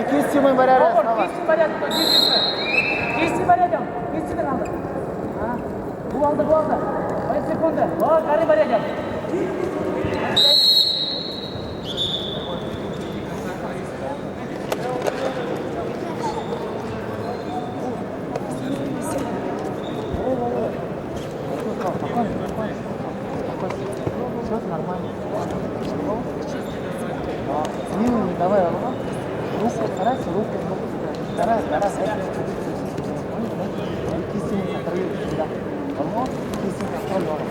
Кисти мы баряре. Кисти баряре. Кисти баряре. Кисти den aldı. Bu aldı. 10 sekunde. Karı baryaga. Давай, руку, старайся, руку. Старайся. Кисти контролируй всегда. Кисти контролируй.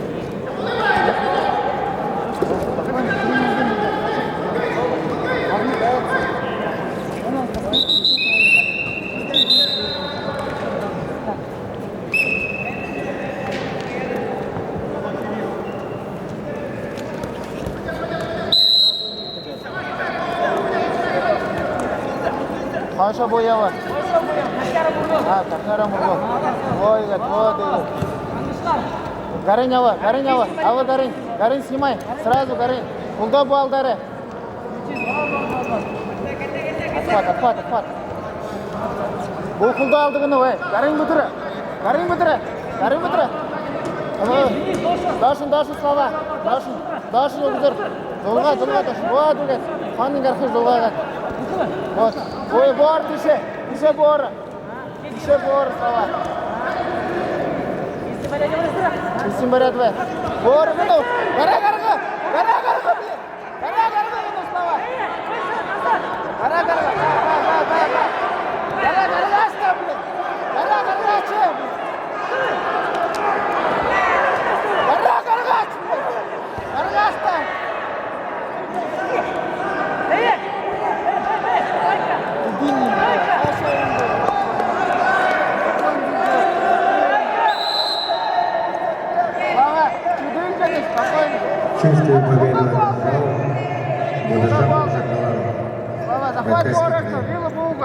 Қанша боява? Тақара мұрғы. Ой, вот. Гарин ава. Ава Гарин. Гарин снимай. Сразу Гарин. Кулда балдары. Отхват. Бұл кулда алдығыны, ой. Гарин бұтыры. Дашын, Слава. Дашын өкізір. Жолға. Вот, өкіз. Қанның қарқы жолға. Вот. Ой, бор, тише бор, Слава. Кисти барят, вы. Бор, ну, гора, Слава. Гора, что, блин? Гора, че, блин? Гора, что? Чувствую победу. Удержал. Слава, захват город, вилла Булга.